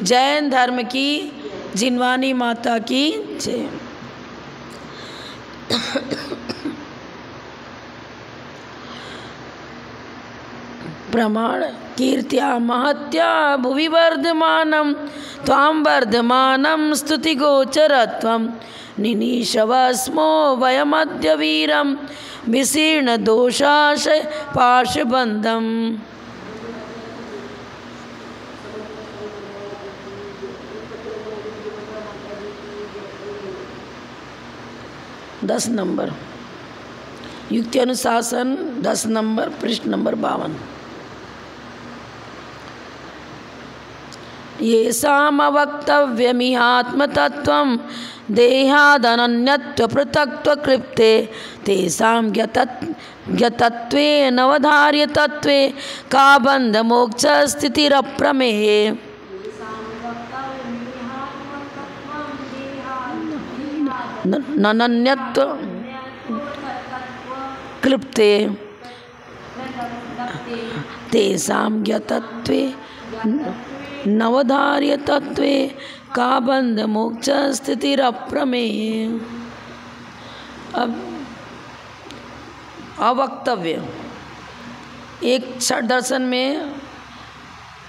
जैन धर्म की जिनवानी माता की जय। प्रमाण कीर्त्या महत्या भुवि वर्धमानं त्वां वर्धमानं स्तुतिगोचरत्वं निनीशवस्मो वयमद्य वीरं विशीर्ण दोषाशय पाशबन्धम्। 10 नंबर युक्ति अनुशासन 10 नंबर पृष्ठ नंबर 52। येषाम् अवक्तव्यमिहात्मतत्त्वं देहादनन्यत्व पृथक्त्व कृप्ते तेषां ज्ञतत्वे नवधार्य तत्वे का बन्ध मोक्ष स्थितिरप्रमेये। ननन्यत्व कृप्ते तेषां ज्ञतत्वे नवधार्य तत्वे का बंध मोक्ष स्थितिरप्रमेय। अब अवक्तव्य, एक षट दर्शन में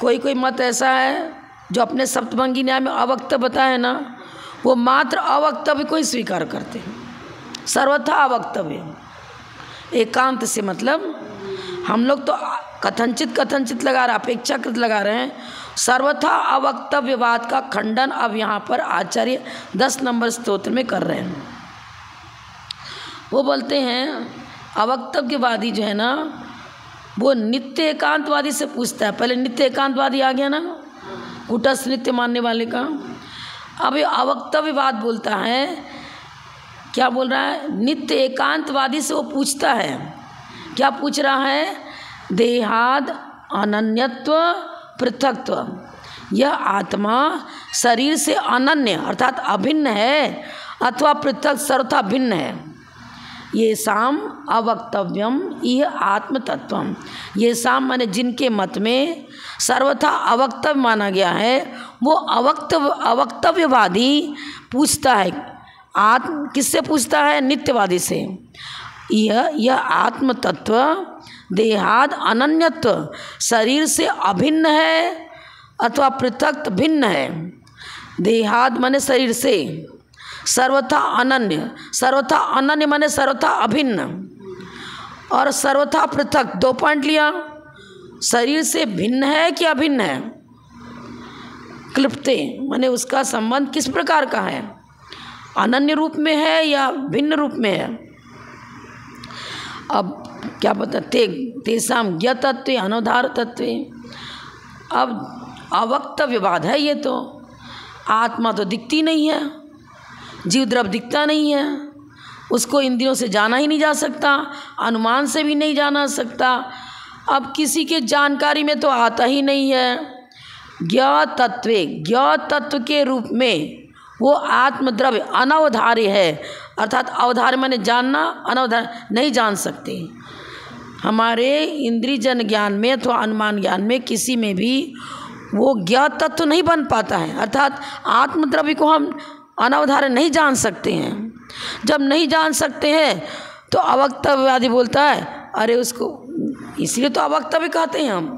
कोई मत ऐसा है जो अपने सप्तभंगी न्याय में अवक्तव्य बताए ना, वो मात्र अवक्तव्य को ही स्वीकार करते हैं। सर्वथा अवक्तव्य एकांत से मतलब हम लोग तो कथनचित लगा रहे, अपेक्षाकृत लगा रहे हैं। सर्वथा अवक्तव्यवाद का खंडन अब यहाँ पर आचार्य 10 नंबर स्तोत्र में कर रहे हैं। वो बोलते हैं अवक्तव्यवादी जो है ना, वो नित्य एकांतवादी से पूछता है। पहले नित्य एकांतवादी आ गया ना, कुटस्थ नित्य मानने वाले का। अब ये अवक्तव्यवाद बोलता है, क्या बोल रहा है? नित्य एकांतवादी से वो पूछता है, क्या पूछ रहा है? देहाद अनन्यत्व पृथक्त्व, यह आत्मा शरीर से अनन्य अर्थात अभिन्न है अथवा पृथक सर्वथा भिन्न है। ये शाम अवक्तव्यम यह आत्मतत्वम, ये शाम माने जिनके मत में सर्वथा अवक्तव्य माना गया है, वो अवक्तव्यवादी पूछता है। किससे पूछता है? नित्यवादी से। यह आत्म तत्व देहाद अनन्यत्व, शरीर से अभिन्न है अथवा पृथक भिन्न है। देहाद माने शरीर से, सर्वथा अनन्य, सर्वथा अनन्य माने सर्वथा अभिन्न, और सर्वथा पृथक 2 पॉइंट लिया। शरीर से भिन्न है कि अभिन्न है? क्लिप्ते माने उसका संबंध किस प्रकार का है? अनन्य रूप में है या भिन्न रूप में है? अब क्या पता तेसाम ज्ञ तत्व अनवधार तत्व। अब अवक्तव्यवाद है ये तो। आत्मा तो दिखती नहीं है, जीव द्रव दिखता नहीं है, उसको इंद्रियों से जाना ही नहीं जा सकता, अनुमान से भी नहीं जाना सकता। अब किसी के जानकारी में तो आता ही नहीं है। ज्ञ तत्व के रूप में वो आत्मद्रव्य अनवधार्य है, अर्थात अवधार्य माने जानना, अनवधार्य नहीं जान सकते। हमारे इंद्रिय जन ज्ञान में अथवा अनुमान ज्ञान में किसी में भी वो ज्ञात तत्व नहीं बन पाता है, अर्थात आत्मद्रव्य को हम अनवधार्य नहीं जान सकते हैं। जब नहीं जान सकते हैं तो अवक्तव्यवादी बोलता है अरे उसको, इसलिए तो अवक्तव्य कहते हैं हम।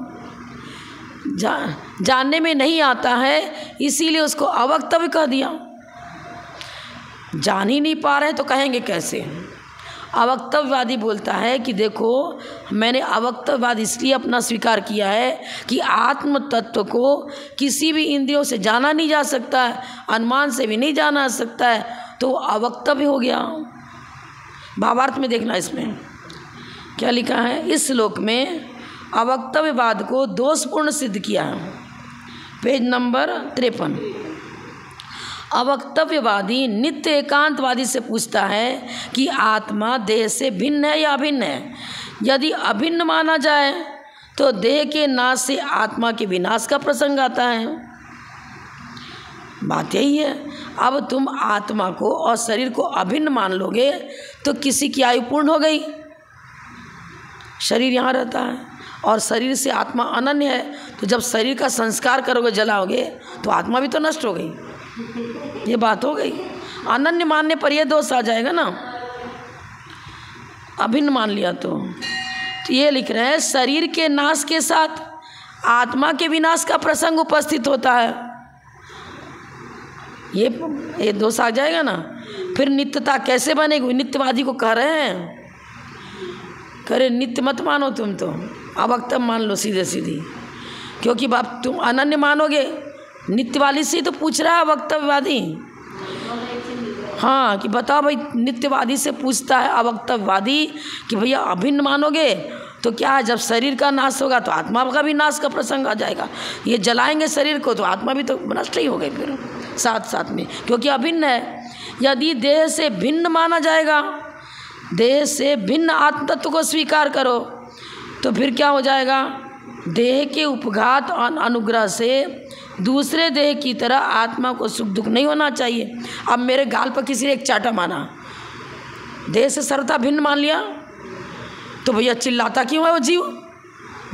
जानने में नहीं आता है इसीलिए उसको अवक्तव्य कह दिया। जान ही नहीं पा रहे तो कहेंगे कैसे? अवक्तव्यवादी बोलता है कि देखो, मैंने अवक्तव्यवाद इसलिए अपना स्वीकार किया है कि आत्म तत्व को किसी भी इंद्रियों से जाना नहीं जा सकता है, अनुमान से भी नहीं जाना जा सकता है, तो अवक्तव्य हो गया। भावार्थ में देखना, इसमें क्या लिखा है इस श्लोक में? अवक्तव्यवाद को दोषपूर्ण सिद्ध किया है। Page number 53। अवक्तव्यवादी नित्य एकांतवादी से पूछता है कि आत्मा देह से भिन्न है या अभिन्न है। यदि अभिन्न माना जाए तो देह के नाश से आत्मा के विनाश का प्रसंग आता है। बात यही है। अब तुम आत्मा को और शरीर को अभिन्न मान लोगे तो किसी की आयु पूर्ण हो गई, शरीर यहाँ रहता है और शरीर से आत्मा अनन्य है। तो जब शरीर का संस्कार करोगे, जलाओगे, तो आत्मा भी तो नष्ट हो गई। ये बात हो गई। अनन्य मानने पर यह दोष आ जाएगा ना, अभिन्न मान लिया तो ये लिख रहे हैं, शरीर के नाश के साथ आत्मा के विनाश का प्रसंग उपस्थित होता है। ये दोष आ जाएगा ना। फिर नित्यता कैसे बनेगी? नित्यवादी को कह रहे हैं, करे नित्य मत मानो तुम, तो अवक्तम मान लो सीधे सीधी, क्योंकि बाप तुम अनन्य मानोगे। नित्यवादी से तो पूछ रहा है अवक्तव्यवादी, हाँ, कि बताओ भाई, नित्यवादी से पूछता है अवक्तव्यवादी कि भैया अभिन्न मानोगे तो क्या है, जब शरीर का नाश होगा तो आत्मा का भी नाश का प्रसंग आ जाएगा। ये जलाएंगे शरीर को तो आत्मा भी तो नष्ट ही हो गई फिर साथ साथ में, क्योंकि अभिन्न है। यदि देह से भिन्न माना जाएगा, देह से भिन्न आत्म तत्व को स्वीकार करो, तो फिर क्या हो जाएगा? देह के उपघात और अनुग्रह से दूसरे देह की तरह आत्मा को सुख दुख नहीं होना चाहिए। अब मेरे गाल पर किसी ने एक चाटा माना, देह से सर्वथा भिन्न मान लिया, तो भैया चिल्लाता क्यों है वो जीव?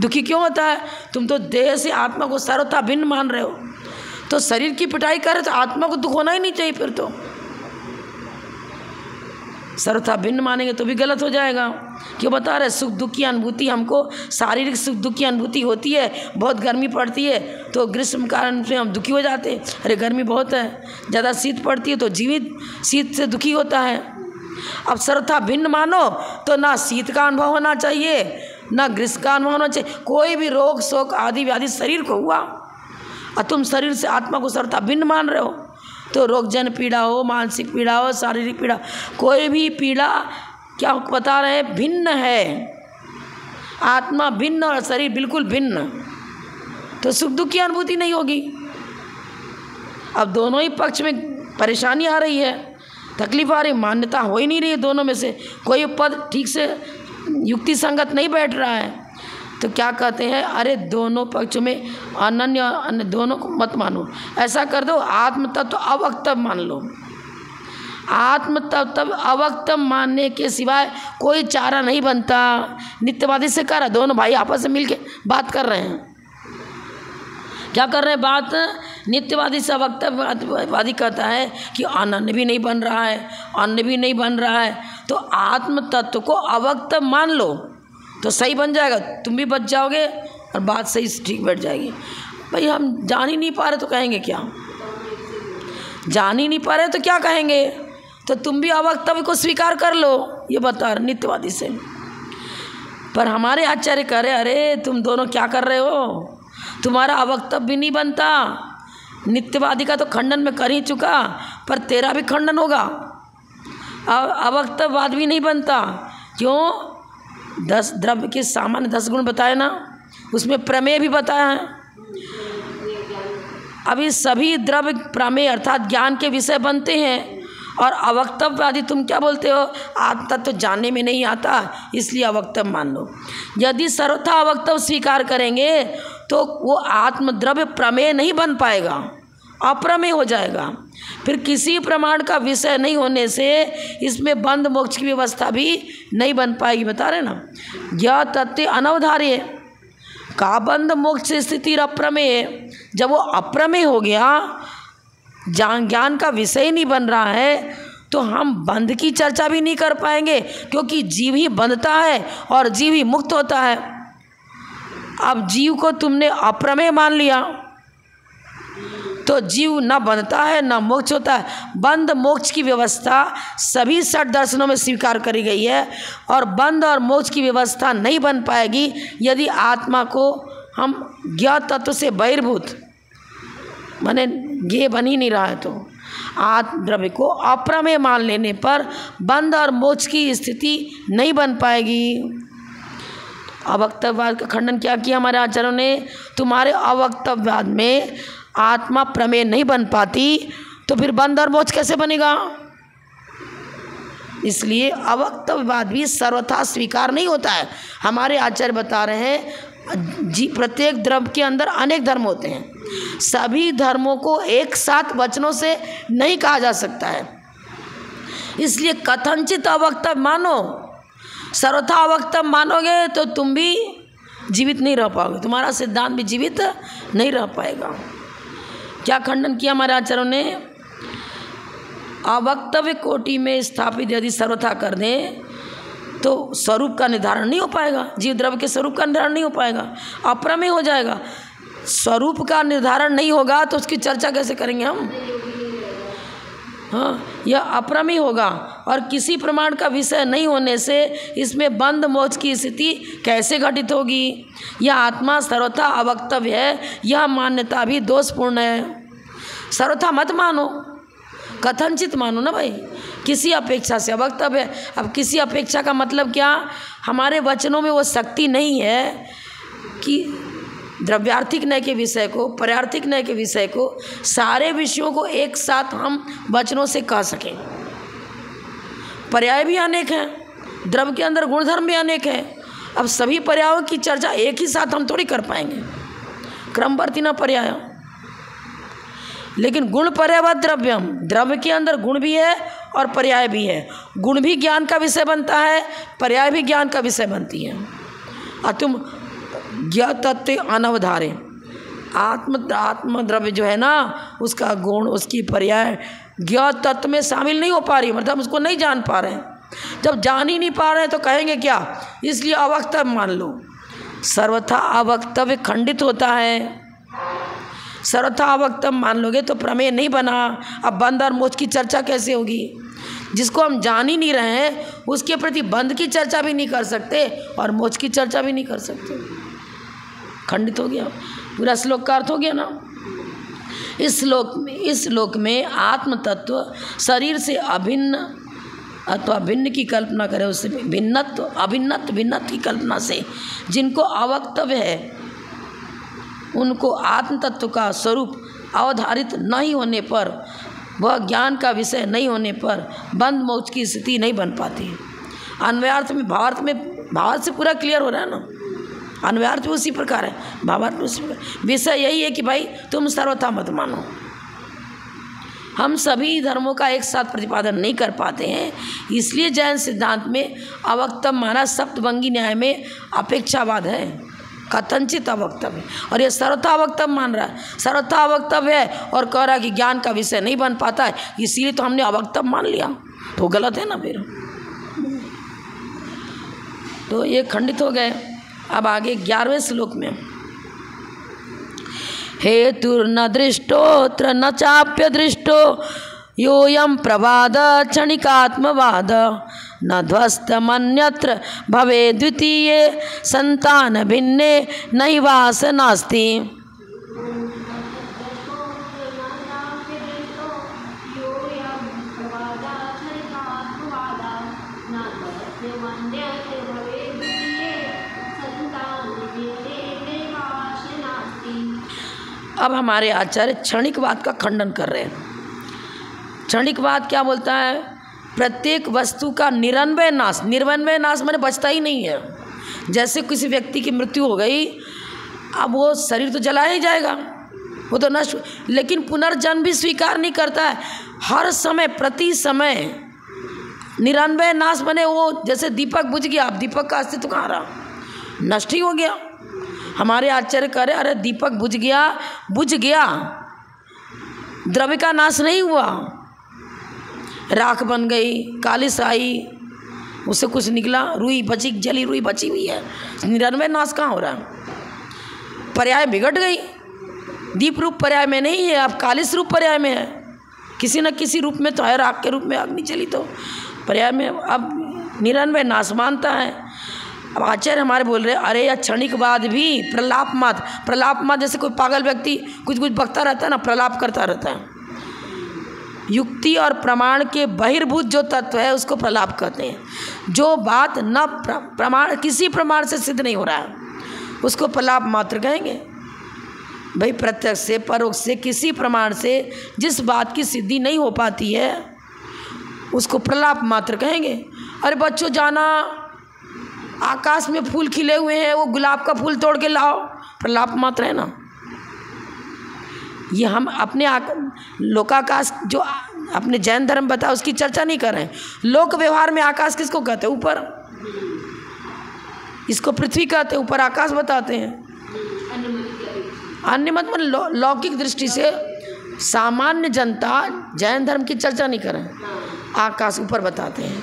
दुखी क्यों होता है? तुम तो देह से आत्मा को सर्वथा भिन्न मान रहे हो, तो शरीर की पिटाई करे तो आत्मा को दुख होना ही नहीं चाहिए। फिर तो सर्वथा भिन्न मानेंगे तो भी गलत हो जाएगा। क्यों बता रहे? सुख दुख की अनुभूति, हमको शारीरिक सुख दुख की अनुभूति होती है। बहुत गर्मी पड़ती है तो ग्रीष्म कारण से हम दुखी हो जाते हैं, अरे गर्मी बहुत है। ज़्यादा शीत पड़ती है तो जीवित शीत से दुखी होता है। अब सर्वथा भिन्न मानो तो ना शीत का अनुभव होना चाहिए, ना ग्रीष्म का अनुभव होना चाहिए। कोई भी रोग शोक आदि व्याधि शरीर को हुआ और तुम शरीर से आत्मा को सर्वथा भिन्न मान रहे हो, तो रोगजन पीड़ा हो, मानसिक पीड़ा हो, शारीरिक पीड़ा, कोई भी पीड़ा क्या बता रहे हैं? भिन्न है। आत्मा भिन्न और शरीर बिल्कुल भिन्न, तो सुख दुख की अनुभूति नहीं होगी। अब दोनों ही पक्ष में परेशानी आ रही है, तकलीफ आ रही, मान्यता हो ही नहीं रही है दोनों में से। कोई पद ठीक से युक्ति संगत नहीं बैठ रहा है, तो क्या कहते हैं? अरे दोनों पक्षों में अनन्य दोनों को मत मानो, ऐसा कर दो आत्म तत्व अवक्तव्य मान लो। आत्म तत्व अवक्तव्य मानने के सिवाय कोई चारा नहीं बनता। नित्यवादी से कह रहा, दोनों भाई आपस में मिलके बात कर रहे हैं। क्या कर रहे हैं बात? नित्यवादी से अवक्तव्यवादी कहता है कि अनन्य भी नहीं बन रहा है, अन्य भी नहीं बन रहा है, तो आत्म तत्व को अवक्तव्य मान लो तो सही बन जाएगा, तुम भी बच जाओगे और बात सही ठीक बैठ जाएगी। भाई हम जान ही नहीं पा रहे तो कहेंगे क्या? जान ही नहीं पा रहे तो क्या कहेंगे? तो तुम भी अवक्तव्य को स्वीकार कर लो, ये बता रहे नित्यवादी से। पर हमारे आचार्य कह रहे, अरे तुम दोनों क्या कर रहे हो? तुम्हारा अवक्तव्य भी नहीं बनता। नित्यवादी का तो खंडन में कर ही चुका, पर तेरा भी खंडन होगा। अवक्तव्यवाद भी नहीं बनता। क्यों? 10 द्रव्य के सामान्य 10 गुण बताए ना, उसमें प्रमेय भी बताया है। अभी सभी द्रव्य प्रमेय अर्थात ज्ञान के विषय बनते हैं, और अवक्तव्यवादी तुम क्या बोलते हो? आत्मा तो जानने में नहीं आता, इसलिए अवक्तव्य मान लो। यदि सर्वथा अवक्तव्य स्वीकार करेंगे तो वो आत्मद्रव्य प्रमेय नहीं बन पाएगा, अप्रमेय हो जाएगा। फिर किसी प्रमाण का विषय नहीं होने से इसमें बंध मोक्ष की व्यवस्था भी नहीं बन पाएगी। बता रहे ना, ज्ञ तत्व अनवधार्य का बंध मोक्ष स्थिति अप्रमेय। जब वो अप्रमेय हो गया, ज्ञान का विषय नहीं बन रहा है, तो हम बंध की चर्चा भी नहीं कर पाएंगे, क्योंकि जीव ही बंधता है और जीव ही मुक्त होता है। अब जीव को तुमने अप्रमेय मान लिया तो जीव न बंधता है न मोक्ष होता है। बंध मोक्ष की व्यवस्था सभी 60 दर्शनों में स्वीकार करी गई है, और बंध और मोक्ष की व्यवस्था नहीं बन पाएगी यदि आत्मा को हम ज्ञात तत्व से बहिर्भूत माने ये बन ही नहीं रहा है। तो आत्म द्रव्य को अप्रमेय मान लेने पर बंध और मोक्ष की स्थिति नहीं बन पाएगी। अवक्तव्यवाद का खंडन क्या किया हमारे आचार्यों ने? तुम्हारे अवक्तव्यवाद में आत्मा प्रमेय नहीं बन पाती, तो फिर बंध और मोक्ष कैसे बनेगा? इसलिए अवक्तव्यवाद भी सर्वथा स्वीकार नहीं होता है। हमारे आचार्य बता रहे हैं जी, प्रत्येक द्रव्य के अंदर अनेक धर्म होते हैं, सभी धर्मों को एक साथ वचनों से नहीं कहा जा सकता है। इसलिए कथनचित अवक्तव्य मानो, सर्वथा अवक्तव्य मानोगे तो तुम भी जीवित नहीं रह पाओगे, तुम्हारा सिद्धांत भी जीवित नहीं रह पाएगा। क्या खंडन किया हमारे आचार्यों ने? अवक्तव्य कोटि में स्थापित यदि सर्वथा कर दें तो स्वरूप का निर्धारण नहीं हो पाएगा, जीव द्रव्य के स्वरूप का निर्धारण नहीं हो पाएगा, अप्रमेय हो जाएगा। स्वरूप का निर्धारण नहीं होगा तो उसकी चर्चा कैसे करेंगे हम? हाँ, यह अप्रमेय होगा और किसी प्रमाण का विषय नहीं होने से इसमें बंध मोक्ष की स्थिति कैसे घटित होगी? यह आत्मा सर्वथा अवक्तव्य है, यह मान्यता भी दोषपूर्ण है। सर्वथा मत मानो, कथनचित मानो ना भाई, किसी अपेक्षा से अवक्तव्य है। अब किसी अपेक्षा का मतलब क्या? हमारे वचनों में वो शक्ति नहीं है कि द्रव्यार्थिक न्याय के विषय को, पर्यार्थिक न्याय के विषय को, सारे विषयों को एक साथ हम वचनों से कह सकें। पर्याय भी अनेक हैं, द्रव्य के अंदर गुणधर्म भी अनेक है। अब सभी पर्यायों की चर्चा एक ही साथ हम थोड़ी कर पाएंगे, क्रमवर्ती न पर्याय। लेकिन गुण पर्यायवत द्रव्यम, द्रव्य के अंदर गुण भी है और पर्याय भी है। गुण भी ज्ञान का विषय बनता है, पर्याय भी ज्ञान का विषय बनती है। और तुम ज्ञातत्व अनवधारे, आत्म द्रव्य जो है ना, उसका गुण, उसकी पर्याय ज्ञात तत्व में शामिल नहीं हो पा रही, मतलब उसको नहीं जान पा रहे हैं। जब जान ही नहीं पा रहे हैं तो कहेंगे क्या? इसलिए अवक्तव्य मान लो। सर्वथा अवक्तव्य खंडित होता है। सर्वथा अवक्तव्य मान लोगे तो प्रमेय नहीं बना। अब बंध और मोक्ष की चर्चा कैसे होगी? जिसको हम जान ही नहीं रहे हैं उसके प्रति बंध की चर्चा भी नहीं कर सकते और मोक्ष की चर्चा भी नहीं कर सकते। खंडित हो गया, पूरा श्लोक का अर्थ हो गया ना। इस श्लोक में आत्म तत्व शरीर से अभिन्न अथवा भिन्न की कल्पना करे, उससे भिन्नत्व भिन्नत्व की कल्पना से जिनको अवक्तव्य है उनको आत्म तत्व का स्वरूप अवधारित नहीं होने पर, वह ज्ञान का विषय नहीं होने पर बंध मोक्ष की स्थिति नहीं बन पाती है। अन्वयार्थ में भावार्थ से पूरा क्लियर हो रहा है ना। अन्वयार्थ भी उसी प्रकार है, भावार्थ भी उसी प्रकार। विषय यही है कि भाई तुम सर्वथा मत मानो। हम सभी धर्मों का एक साथ प्रतिपादन नहीं कर पाते हैं, इसलिए जैन सिद्धांत में अवक्तव्य माना सप्तभंगी न्याय में अपेक्षावाद है, कथनचित अवक्तव्य। और ये सर्वथा अवक्तव्य मान रहा है, सर्वथा अवक्तव्य है और कह रहा है कि ज्ञान का विषय नहीं बन पाता है, इसीलिए तो हमने अवक्तव्य मान लिया। तो गलत है ना फिर। तो ये खंडित हो गए। अब आगे 11वें श्लोक में, हेतुर्न दृष्टोत्र न चाप्य दृष्टो योयम प्रवाद क्षणिकात्मवाद न ध्वस्तमन्यत्र भवे द्वितीये संतान भिन्ने नैवास नास्ति। अब हमारे आचार्य क्षणिकवाद का खंडन कर रहे हैं। क्षणिकवाद क्या बोलता है? प्रत्येक वस्तु का निरन्वय नाश। निरन्वय नाश माने बचता ही नहीं है। जैसे किसी व्यक्ति की मृत्यु हो गई, अब वो शरीर तो जलाया ही जाएगा, वो तो नष्ट, लेकिन पुनर्जन्म भी स्वीकार नहीं करता है। हर समय प्रति समय निरन्वय नाश माने वो जैसे दीपक बुझ गया, अब दीपक का अस्तित्व कहाँ रहा? नष्ट ही हो गया। हमारे आचार्य कह रहे अरे दीपक बुझ गया, द्रव्य का नाश नहीं हुआ, राख बन गई, कालिस आई, उससे कुछ निकला, रुई बची, जली रुई बची हुई है, निरन्वय नाश कहाँ हो रहा है? पर्याय बिगड़ गई, दीप रूप पर्याय में नहीं है, अब कालिस रूप पर्याय में है, किसी न किसी रूप में तो है, राख के रूप में अग्नि चली तो पर्याय में अब निरन्वय नाश मानता है। अब आचार्य हमारे बोल रहे अरे यह क्षणिकवाद भी प्रलाप मत, जैसे कोई पागल व्यक्ति कुछ बकता रहता है ना, प्रलाप करता रहता है। युक्ति और प्रमाण के बहिर्भूत जो तत्व है उसको प्रलाप कहते हैं। जो बात न प्रमाण, किसी प्रमाण से सिद्ध नहीं हो रहा है उसको प्रलाप मात्र कहेंगे। भाई प्रत्यक्ष से, परोक्ष से, किसी प्रमाण से जिस बात की सिद्धि नहीं हो पाती है उसको प्रलाप मात्र कहेंगे। अरे बच्चों जाना, आकाश में फूल खिले हुए हैं, वो गुलाब का फूल तोड़ के लाओ, प्रलाप मात्र है ना। ये हम अपने लोकाकाश जो अपने जैन धर्म बताया उसकी चर्चा नहीं कर रहे हैं। लोक व्यवहार में आकाश किसको कहते हैं? ऊपर। इसको पृथ्वी कहते हैं, ऊपर आकाश बताते हैं। अन्य मत मतलब लौकिक दृष्टि से सामान्य जनता जैन धर्म की चर्चा नहीं करें, आकाश ऊपर बताते हैं।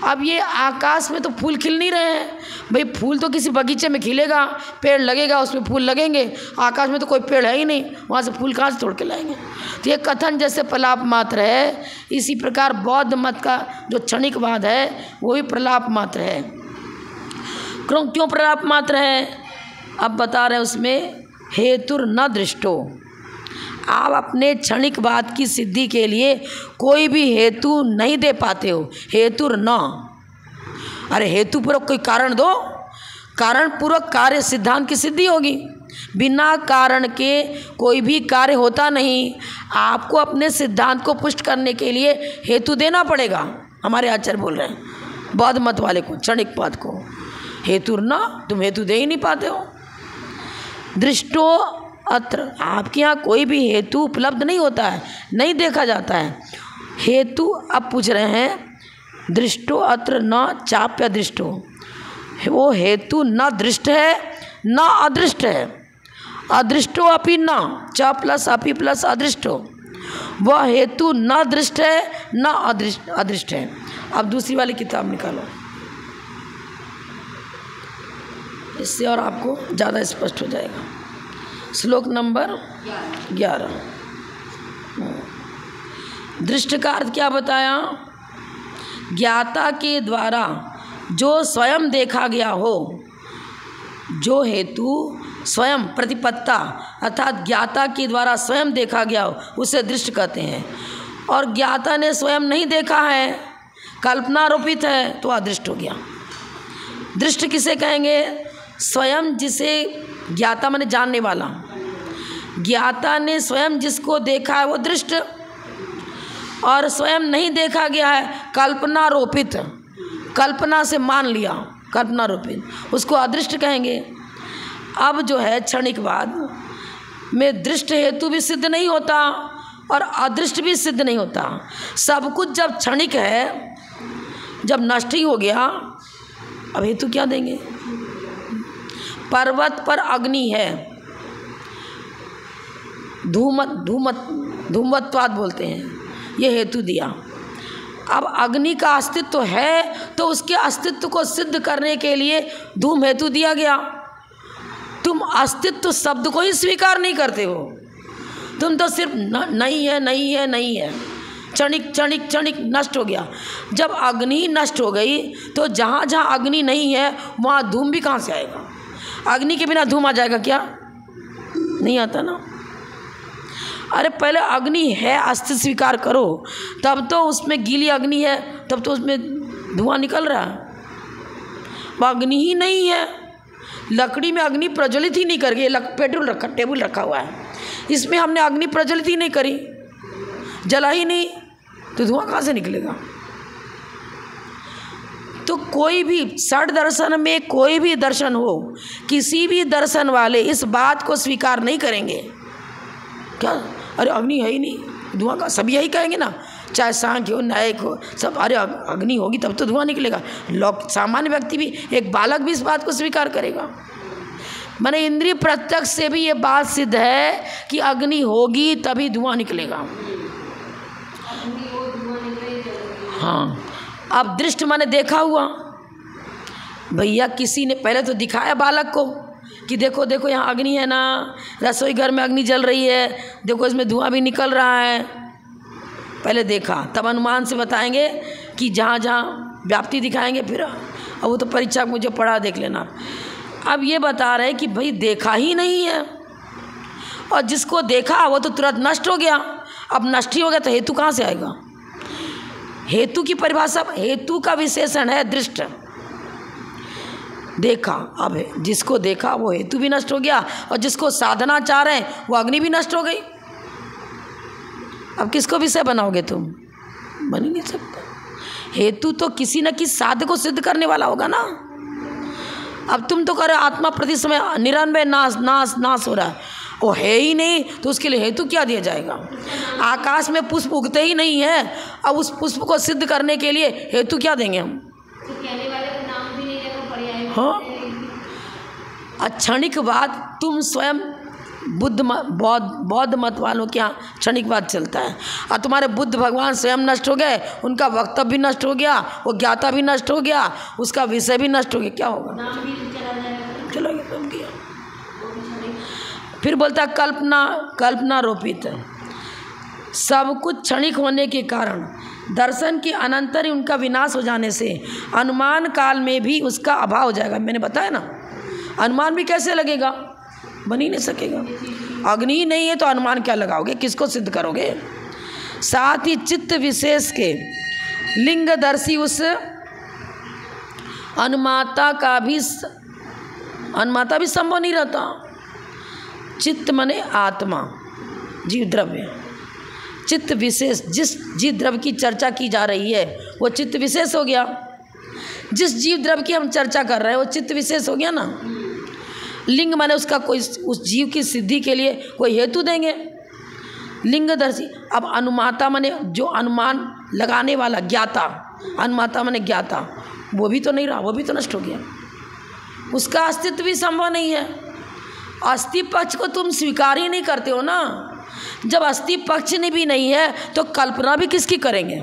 अब ये आकाश में तो फूल खिल नहीं रहे हैं भाई, फूल तो किसी बगीचे में खिलेगा, पेड़ लगेगा, उसमें फूल लगेंगे। आकाश में तो कोई पेड़ है ही नहीं, वहाँ से फूल कहाँ से तोड़ के लाएंगे? तो ये कथन जैसे प्रलाप मात्र है, इसी प्रकार बौद्ध मत का जो क्षणिकवाद है वो भी प्रलाप मात्र है। क्यों प्रलाप मात्र है? अब बता रहे हैं उसमें हेतुर न दृष्टो। आप अपने क्षणिकवाद की सिद्धि के लिए कोई भी हेतु नहीं दे पाते हो। हेतुर न, अरे हेतु पूर्वक कोई कारण दो, कारण पूर्वक कार्य सिद्धांत की सिद्धि होगी। बिना कारण के कोई भी कार्य होता नहीं। आपको अपने सिद्धांत को पुष्ट करने के लिए हेतु देना पड़ेगा। हमारे आचार्य बोल रहे हैं बौद्ध मत वाले को, क्षणिकवाद को, हेतुर न, तुम हेतु दे ही नहीं पाते हो। दृष्टो अत्र, आपके यहाँ कोई भी हेतु उपलब्ध नहीं होता है, नहीं देखा जाता है हेतु। अब पूछ रहे हैं दृष्टो अत्र न चाप्य दृष्टो, वो हेतु न दृष्ट है न अदृष्ट है। अदृष्टो अपि न, च प्लस अपि प्लस अदृष्टो, वह हेतु न दृष्ट है न अदृष्ट है। अब दूसरी वाली किताब निकालो, इससे और आपको ज़्यादा स्पष्ट हो जाएगा। श्लोक नंबर 11। दृष्ट का अर्थ क्या बताया? ज्ञाता के द्वारा जो स्वयं देखा गया हो, जो हेतु स्वयं प्रतिपत्ता अर्थात ज्ञाता के द्वारा स्वयं देखा गया हो उसे दृष्ट कहते हैं। और ज्ञाता ने स्वयं नहीं देखा है, कल्पनारोपित है, तो अदृष्ट हो गया। दृष्ट किसे कहेंगे? स्वयं जिसे ज्ञाता माने जानने वाला, ज्ञाता ने स्वयं जिसको देखा है वो दृष्ट, और स्वयं नहीं देखा गया है कल्पनारोपित, कल्पना से मान लिया, कल्पनारोपित, उसको अदृष्ट कहेंगे। अब जो है क्षणिकवाद में दृष्ट हेतु भी सिद्ध नहीं होता और अदृष्ट भी सिद्ध नहीं होता। सब कुछ जब क्षणिक है, जब नष्ट ही हो गया, अब हेतु क्या देंगे? पर्वत पर अग्नि है, धूमत्वाद बोलते हैं, ये हेतु दिया। अब अग्नि का अस्तित्व है तो उसके अस्तित्व को सिद्ध करने के लिए धूम हेतु दिया गया। तुम अस्तित्व शब्द को ही स्वीकार नहीं करते हो, तुम तो सिर्फ नहीं है नहीं है नहीं है, क्षणिक क्षणिक क्षणिक नष्ट हो गया। जब अग्नि नष्ट हो गई तो जहाँ जहाँ अग्नि नहीं है वहाँ धूम भी कहाँ से आएगा? अग्नि के बिना धूम आ जाएगा क्या? नहीं आता ना। अरे पहले अग्नि है अस्तित्व स्वीकार करो, तब तो उसमें गीली अग्नि है, तब तो उसमें धुआं निकल रहा है। वो अग्नि ही नहीं है, लकड़ी में अग्नि प्रज्वलित ही नहीं कर गई, टेबल रखा हुआ है, इसमें हमने अग्नि प्रज्वलित ही नहीं करी, जला ही नहीं, तो धुआं कहाँ से निकलेगा? तो कोई भी षड दर्शन में कोई भी दर्शन हो, किसी भी दर्शन वाले इस बात को स्वीकार नहीं करेंगे। क्या? अरे अग्नि है ही नहीं, धुआं का, सभी यही कहेंगे ना, चाहे सांख्य हो न्यायिक हो, सब अरे अग्नि होगी तब तो धुआं निकलेगा। लोग सामान्य व्यक्ति भी, एक बालक भी इस बात को स्वीकार करेगा। माने इंद्रिय प्रत्यक्ष से भी ये बात सिद्ध है कि अग्नि होगी तभी धुआं निकलेगा। हाँ, अब दृष्ट माने देखा हुआ। भैया किसी ने पहले तो दिखाया बालक को कि देखो देखो यहाँ अग्नि है ना, रसोई घर में अग्नि जल रही है, देखो इसमें धुआं भी निकल रहा है। पहले देखा, तब अनुमान से बताएंगे कि जहाँ जहाँ व्याप्ति दिखाएंगे। फिर अब वो तो परीक्षा मुझे पढ़ा, देख लेना। अब ये बता रहे कि भाई देखा ही नहीं है, और जिसको देखा वो तो तुरंत नष्ट हो गया। अब नष्ट ही हो गया तो हेतु कहाँ से आएगा? हेतु की परिभाषा, हेतु का विशेषण है दृष्ट। देखा, अब जिसको देखा वो हेतु भी नष्ट हो गया, और जिसको साधना चाह रहे हैं वो अग्नि भी नष्ट हो गई। अब किसको विषय बनाओगे तुम? बन ही नहीं सकता। हेतु तो किसी न किसी साध्य को सिद्ध करने वाला होगा ना। अब तुम तो कह रहे आत्मा प्रति समय निरन्वय नाश नाश नाश हो रहा है, वो है ही नहीं, तो उसके लिए हेतु क्या दिया जाएगा? आकाश में पुष्प उगते ही नहीं है, अब उस पुष्प को सिद्ध करने के लिए हेतु क्या देंगे हम? तो कहने वाले का नाम भी नहीं देखा, पर्याय हाँ, क्षणिकवाद तुम स्वयं बौद्ध मत वालों के यहाँ क्षणिकवाद चलता है, और तुम्हारे बुद्ध भगवान स्वयं नष्ट हो गए, उनका वक्तव्य भी नष्ट हो गया, वो ज्ञाता भी नष्ट हो गया, उसका विषय भी नष्ट हो गया, क्या होगा? चलो गया। फिर बोलता कल्पना रोपित है। सब कुछ क्षणिक होने के कारण दर्शन के अनंतर ही उनका विनाश हो जाने से अनुमान काल में भी उसका अभाव हो जाएगा। मैंने बताया ना, अनुमान भी कैसे लगेगा, बन ही नहीं सकेगा। अग्नि ही नहीं है तो अनुमान क्या लगाओगे, किसको सिद्ध करोगे? साथ ही चित्त विशेष के लिंगदर्शी उस अनुमाता भी संभव नहीं रहता। चित्त माने आत्मा, जीव द्रव्य, चित्त विशेष, जिस जीव द्रव्य की चर्चा की जा रही है वो चित्त विशेष हो गया। जिस जीव द्रव्य की हम चर्चा कर रहे हैं वो चित्त विशेष हो गया ना। लिंग माने उसका कोई, उस जीव की सिद्धि के लिए कोई हेतु देंगे, लिंगदर्शी। अब अनुमाता माने जो अनुमान लगाने वाला, ज्ञाता, अनुमाता माने ज्ञाता, वो भी तो नहीं रहा, वो भी तो नष्ट हो गया, उसका अस्तित्व भी संभव नहीं है। अस्थि पक्ष को तुम स्वीकार ही नहीं करते हो ना। जब अस्थि पक्ष भी नहीं है तो कल्पना भी किसकी करेंगे?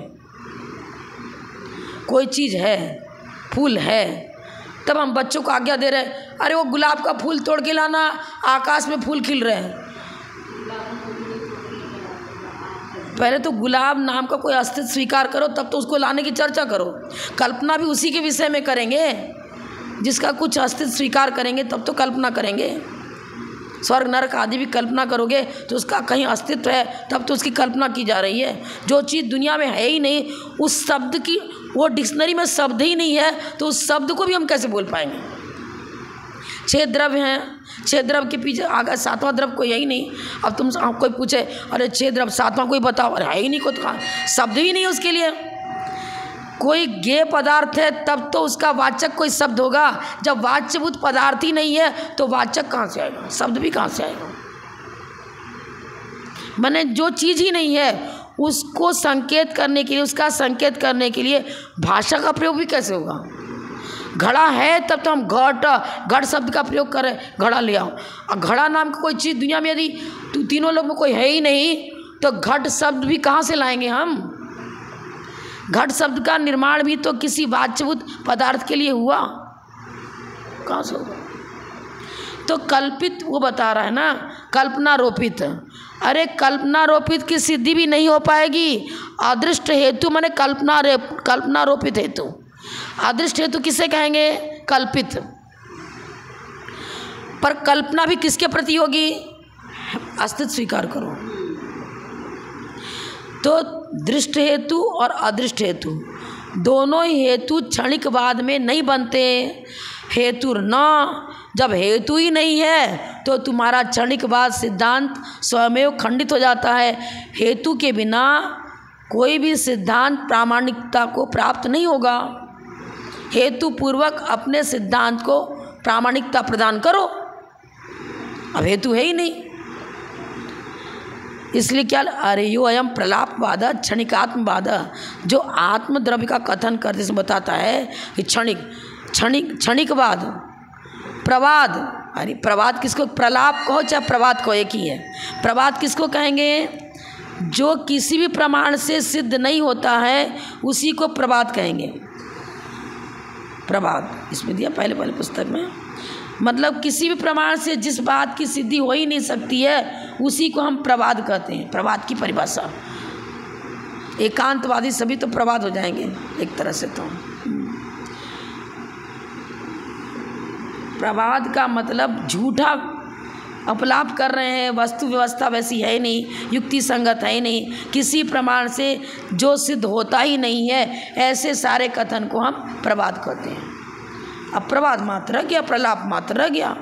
कोई चीज़ है, फूल है, तब हम बच्चों को आज्ञा दे रहे हैं, अरे वो गुलाब का फूल तोड़ के लाना, आकाश में फूल खिल रहे हैं। पहले तो गुलाब नाम का कोई अस्तित्व स्वीकार करो, तब तो उसको लाने की चर्चा करो। कल्पना भी उसी के विषय में करेंगे, जिसका कुछ अस्तित्व स्वीकार करेंगे तब तो कल्पना करेंगे। स्वर्ग नरक आदि भी कल्पना करोगे तो उसका कहीं अस्तित्व है, तब तो उसकी कल्पना की जा रही है। जो चीज़ दुनिया में है ही नहीं, उस शब्द की, वो डिक्शनरी में शब्द ही नहीं है, तो उस शब्द को भी हम कैसे बोल पाएंगे? 6 द्रव्य हैं, 6 द्रव्य के पीछे आगे 7वां द्रव्य कोई है ही नहीं। अब तुम कोई पूछे, अरे 6 द्रव्य 7वां कोई बताओ, अरे है ही नहीं, कोई शब्द ही नहीं है उसके लिए। कोई ज्ञेय पदार्थ है तब तो उसका वाचक कोई शब्द होगा। जब वाच्यभूत पदार्थ ही नहीं है तो वाचक कहाँ से आएगा, शब्द भी कहाँ से आएगा? माने जो चीज़ ही नहीं है उसको संकेत करने के लिए, उसका संकेत करने के लिए भाषा का प्रयोग भी कैसे होगा? घड़ा है तब तो हम घड़ शब्द का प्रयोग कर रहे हैं, घड़ा ले आओ। और घड़ा नाम की कोई चीज़ दुनिया में यदि तीनों लोग में कोई है ही नहीं तो घट शब्द भी कहाँ से लाएंगे हम? घट शब्द का निर्माण भी तो किसी वाच्यभूत पदार्थ के लिए हुआ, कहाँ से होगा? तो कल्पित वो बता रहा है ना, कल्पना रोपित। अरे कल्पना रोपित की सिद्धि भी नहीं हो पाएगी। अदृष्ट हेतु माने कल्पना रोपित हेतु। अदृष्ट हेतु किसे कहेंगे? कल्पित। पर कल्पना भी किसके प्रति होगी? अस्तित्व स्वीकार करो। तो दृष्ट हेतु और अदृष्ट हेतु दोनों ही हेतु क्षणिकवाद में नहीं बनते। हेतु न, जब हेतु ही नहीं है तो तुम्हारा क्षणिकवाद सिद्धांत स्वयमेव खंडित हो जाता है। हेतु के बिना कोई भी सिद्धांत प्रामाणिकता को प्राप्त नहीं होगा। हेतु पूर्वक अपने सिद्धांत को प्रामाणिकता प्रदान करो। अब हेतु है ही नहीं, इसलिए क्या, अरे यो अयम प्रलापवाद क्षणिकात्मवाद, जो आत्मद्रव्य का कथन करते से बताता है कि क्षणिकवाद, प्रवाद। अरे प्रवाद किसको, प्रलाप कहो चाहे प्रवाद कहो एक ही है। प्रवाद किसको कहेंगे? जो किसी भी प्रमाण से सिद्ध नहीं होता है उसी को प्रवाद कहेंगे। प्रवाद इसमें दिया पहले पुस्तक में, मतलब किसी भी प्रमाण से जिस बात की सिद्धि हो ही नहीं सकती है उसी को हम प्रवाद कहते हैं। प्रवाद की परिभाषा, एकांतवादी सभी तो प्रवाद हो जाएंगे एक तरह से। तो प्रवाद का मतलब झूठा अपलाप कर रहे हैं, वस्तु व्यवस्था वैसी है नहीं, युक्ति संगत है ही नहीं, किसी प्रमाण से जो सिद्ध होता ही नहीं है, ऐसे सारे कथन को हम प्रवाद कहते हैं। अब प्रवाद मात्र रह गया, प्रलाप मात्र रह गया।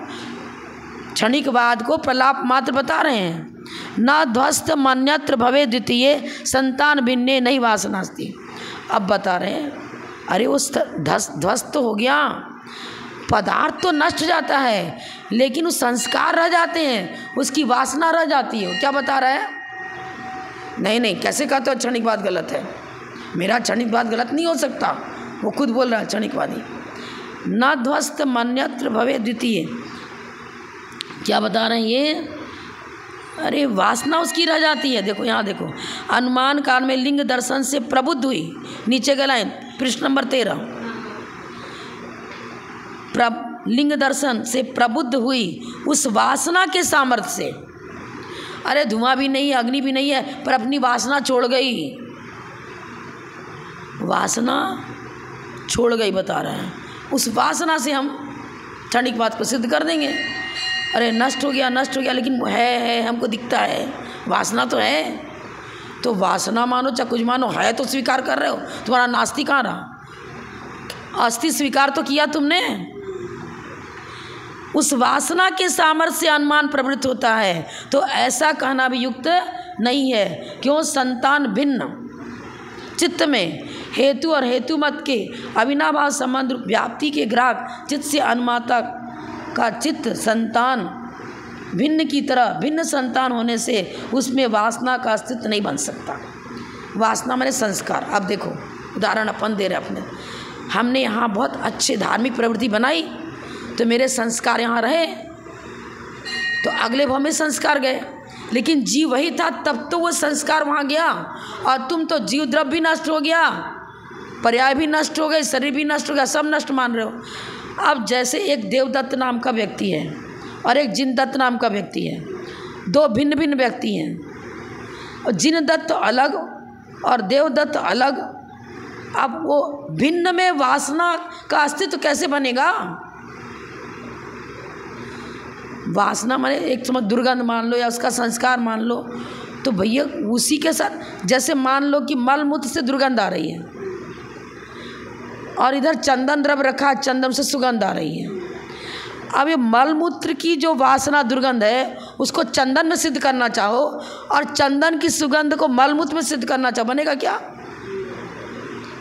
क्षणिकवाद को प्रलाप मात्र बता रहे हैं। न ध्वस्त मन्यत्र भवे द्वितीय संतान भिन्ने नहीं वासनास्ति। अब बता रहे हैं, अरे उस ध्वस्त तो हो गया, पदार्थ तो नष्ट जाता है लेकिन उस संस्कार रह जाते हैं, उसकी वासना रह जाती है। क्या बता रहा है? नहीं, कैसे कहते हो क्षणिकवाद गलत है? मेरा क्षणिकवाद गलत नहीं हो सकता, वो खुद बोल रहा है क्षणिकवादी। न ध्वस्त मन्यत्र भवे द्वितीय, क्या बता रहे हैं ये? अरे वासना उसकी रह जाती है। देखो यहाँ देखो, अनुमान काल में लिंग दर्शन से प्रबुद्ध हुई, नीचे का लाइन पृष्ठ नंबर 13, लिंग दर्शन से प्रबुद्ध हुई उस वासना के सामर्थ्य से। अरे धुआं भी नहीं है, अग्नि भी नहीं है, पर अपनी वासना छोड़ गई, वासना छोड़ गई, बता रहे हैं। उस वासना से हम क्षणिक बात को सिद्ध कर देंगे। अरे नष्ट हो गया, नष्ट हो गया, लेकिन है हमको दिखता है, वासना तो है। तो वासना मानो चाहे कुछ मानो, है तो स्वीकार कर रहे हो। तुम्हारा नास्ति कहाँ रहा? अस्थि स्वीकार तो किया तुमने। उस वासना के सामर्थ्य से अनुमान प्रवृत्त होता है। तो ऐसा कहना भी युक्त नहीं है। क्यों? संतान भिन्न चित्त में हेतु और हेतु मत के अविनाभाव संबंध व्याप्ति के ग्राहक चित्त से अनुमाता का चित्त संतान भिन्न की तरह भिन्न संतान होने से उसमें वासना का अस्तित्व नहीं बन सकता। वासना माने संस्कार। अब देखो उदाहरण अपन दे रहे अपने, हमने यहाँ बहुत अच्छे धार्मिक प्रवृत्ति बनाई तो मेरे संस्कार यहाँ रहे, तो अगले भाव में संस्कार गए, लेकिन जीव वही था तब तो वो संस्कार वहाँ गया, और तुम तो जीव द्रव्य भी नष्ट हो गया, पर्याय भी नष्ट हो गए, शरीर भी नष्ट हो गया, सब नष्ट मान रहे हो। अब जैसे एक देवदत्त नाम का व्यक्ति है और एक जिनदत्त नाम का व्यक्ति है, दो भिन्न भिन्न व्यक्ति हैं। जिनदत्त अलग और देवदत्त अलग। अब वो भिन्न में वासना का अस्तित्व कैसे बनेगा? वासना माने एक समय दुर्गंध मान लो या उसका संस्कार मान लो, तो भैया उसी के साथ, जैसे मान लो कि मल मूत्र से दुर्गंध आ रही है और इधर चंदन द्रव्य रखा, चंदन से सुगंध आ रही है। अब ये मल मूत्र की जो वासना दुर्गंध है उसको चंदन में सिद्ध करना चाहो और चंदन की सुगंध को मल मूत्र में सिद्ध करना चाहो, बनेगा क्या?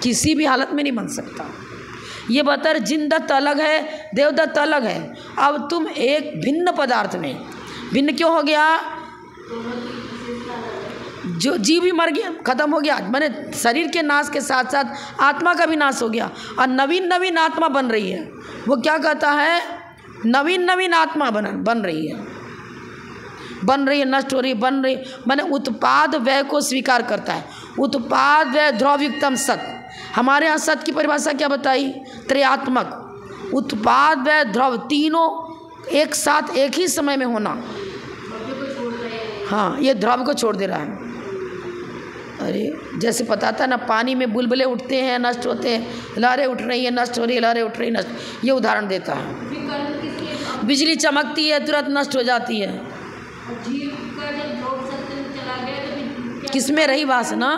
किसी भी हालत में नहीं बन सकता। ये बता रहे जिनदत्त अलग है, देवदत्त अलग है। अब तुम एक भिन्न पदार्थ में भिन्न क्यों हो गया? जो जीव भी मर गया, खत्म हो गया, माने शरीर के नाश के साथ साथ आत्मा का भी नाश हो गया और नवीन नवीन आत्मा बन रही है। वो क्या कहता है? नवीन नवीन आत्मा बन रही है, नष्ट हो रही है, बन रही, माने उत्पाद व्यय को स्वीकार करता है। उत्पाद व्यय ध्रुवयुक्तम सत। हमारे यहाँ सत की परिभाषा क्या बताई? त्रयात्मक। उत्पाद व्यय ध्रुव तीनों एक साथ एक ही समय में होना। हाँ, ये ध्रुव को छोड़ दे रहा है। अरे जैसे पता था ना, पानी में बुलबुले उठते हैं, नष्ट होते हैं, लहरें उठ रही है, नष्ट हो रही है, लहरें उठ रही, नष्ट। ये उदाहरण देता है। बिजली चमकती है, तुरंत नष्ट हो जाती है। किसमें रही वासना?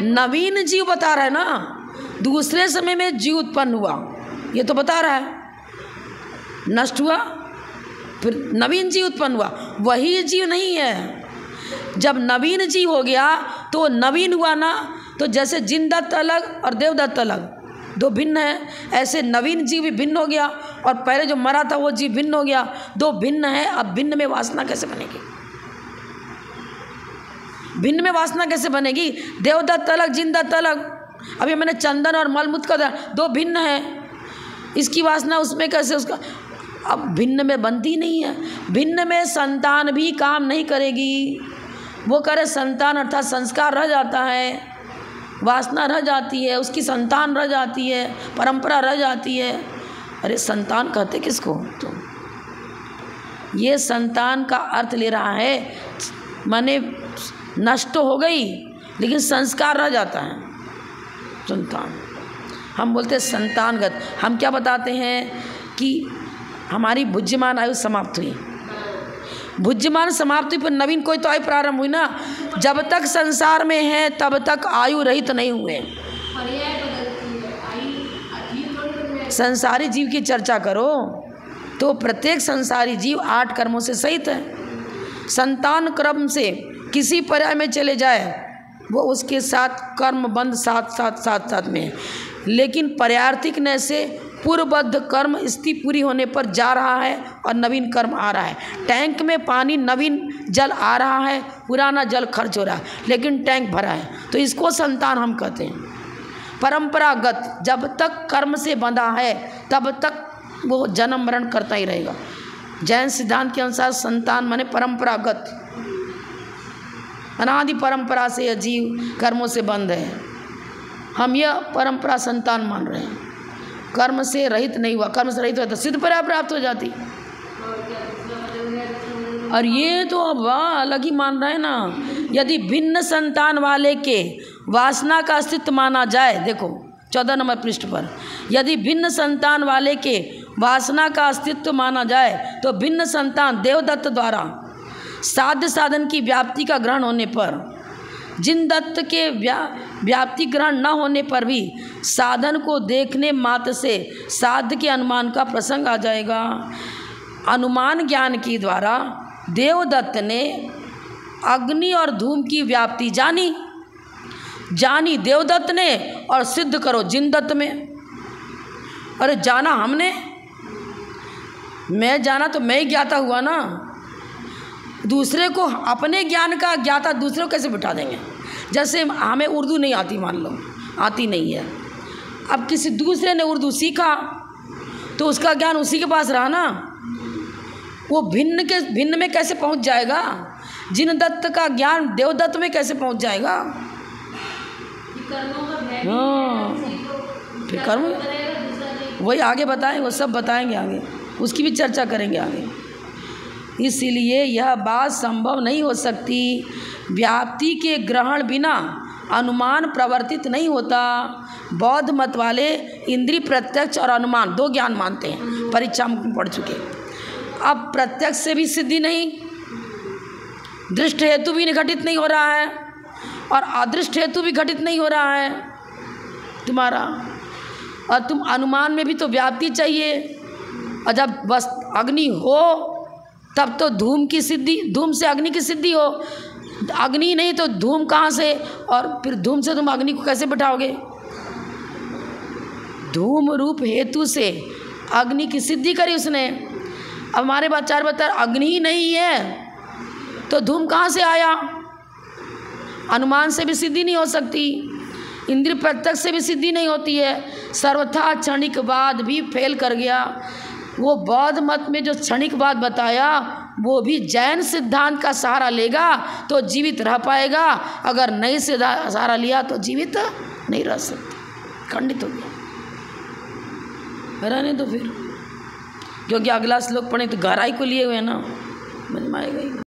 नवीन जीव बता रहा है ना, दूसरे समय में जीव उत्पन्न हुआ, ये तो बता रहा है। नष्ट हुआ फिर नवीन जीव उत्पन्न हुआ, वही जीव नहीं है। जब नवीन जीव हो गया तो नवीन हुआ ना, तो जैसे जिनदत्त अलग और देवदत्त अलग, दो भिन्न है, ऐसे नवीन जीव भी भिन्न हो गया और पहले जो मरा था वो जीव भिन्न हो गया। दो भिन्न है, अब भिन्न में वासना कैसे बनेगी? भिन्न में वासना कैसे बनेगी? देवदत्त अलग, जिनदत्त अलग। अभी मैंने चंदन और मलमूत्र का दो भिन्न है, इसकी वासना उसमें कैसे? उसका अब भिन्न में बनती नहीं है। भिन्न में संतान भी काम नहीं करेगी। वो करे संतान अर्थात संस्कार रह जाता है, वासना रह जाती है, उसकी संतान रह जाती है, परंपरा रह जाती है। अरे संतान कहते किसको? तो ये संतान का अर्थ ले रहा है, माने नष्ट हो गई लेकिन संस्कार रह जाता है। संतान हम बोलते हैं संतानगत। हम क्या बताते हैं कि हमारी भुज्यमान आयु समाप्त हुई, भुज्यमान समाप्ति पर नवीन कोई तो आयु प्रारंभ हुई ना। जब तक संसार में है तब तक आयु रहित तो नहीं हुए। संसारी जीव की चर्चा करो तो प्रत्येक संसारी जीव 8 कर्मों से सहित है। संतान क्रम से किसी पर्याय में चले जाए वो उसके साथ कर्म बंध साथ में है, लेकिन पर्यार्थिक न से पूर्वबद्ध कर्म स्थिति पूरी होने पर जा रहा है और नवीन कर्म आ रहा है। टैंक में पानी नवीन जल आ रहा है, पुराना जल खर्च हो रहा है, लेकिन टैंक भरा है, तो इसको संतान हम कहते हैं। परंपरागत जब तक कर्म से बंधा है तब तक वो जन्म मरण करता ही रहेगा। जैन सिद्धांत के अनुसार संतान माने परंपरागत, अनादि परंपरा से यह जीव कर्मों से बंद है। हम यह परंपरा संतान मान रहे हैं। कर्म से रहित नहीं हुआ, कर्म से रहित हुआ तो सिद्ध पराया प्राप्त हो जाती। और ये तो अब अलग ही मान रहे हैं ना। यदि भिन्न संतान वाले के वासना का अस्तित्व माना जाए, देखो 14 नंबर पृष्ठ पर, यदि भिन्न संतान वाले के वासना का अस्तित्व माना जाए तो भिन्न संतान देवदत्त द्वारा साध्य साधन की व्याप्ति का ग्रहण होने पर, जिन दत्त के व्याप्ति ग्रहण न होने पर भी साधन को देखने मात्र से साध्य के अनुमान का प्रसंग आ जाएगा। अनुमान ज्ञान के द्वारा देवदत्त ने अग्नि और धूम की व्याप्ति जानी देवदत्त ने, और सिद्ध करो जिनदत्त में। अरे जाना हमने, मैं जाना तो मैं ही ज्ञाता हुआ ना। दूसरे को, अपने ज्ञान का ज्ञाता दूसरे को कैसे बिठा देंगे। जैसे हमें उर्दू नहीं आती, मान लो आती नहीं है, अब किसी दूसरे ने उर्दू सीखा तो उसका ज्ञान उसी के पास रहा ना, वो भिन्न में कैसे पहुंच जाएगा। जिनदत्त का ज्ञान देवदत्त में कैसे पहुंच जाएगा। हाँ, फिर कर्म वही आगे बताएं, वो सब बताएंगे आगे, उसकी भी चर्चा करेंगे आगे। इसलिए यह बात संभव नहीं हो सकती, व्याप्ति के ग्रहण बिना अनुमान प्रवर्तित नहीं होता। बौद्ध मत वाले इंद्रिय प्रत्यक्ष और अनुमान दो ज्ञान मानते हैं, परीक्षा में पढ़ चुके। अब प्रत्यक्ष से भी सिद्धि नहीं, दृष्ट हेतु भी घटित नहीं हो रहा है, और अदृष्ट हेतु भी घटित नहीं हो रहा है तुम्हारा, और तुम अनुमान में भी तो व्याप्ति चाहिए। और जब बस अग्नि हो तब तो धूम की सिद्धि, धूम से अग्नि की सिद्धि हो। अग्नि नहीं तो धूम कहाँ से, और फिर धूम से तुम अग्नि को कैसे बिठाओगे। धूम रूप हेतु से अग्नि की सिद्धि करी उसने। अब हमारे आचार्य बता अग्नि ही नहीं है तो धूम कहाँ से आया। अनुमान से भी सिद्धि नहीं हो सकती, इंद्रिय प्रत्यक्ष से भी सिद्धि नहीं होती है। सर्वथा क्षणिकवाद भी फेल कर गया। वो बौद्ध मत में जो क्षणिकवाद बताया वो भी जैन सिद्धांत का सहारा लेगा तो जीवित रह पाएगा, अगर नहीं सहारा लिया तो जीवित नहीं रह सकता, खंडित हो गया। रहने तो फिर, क्योंकि अगला श्लोक पढ़े तो गहराई को लिए हुए ना, समझ में आएगा ही।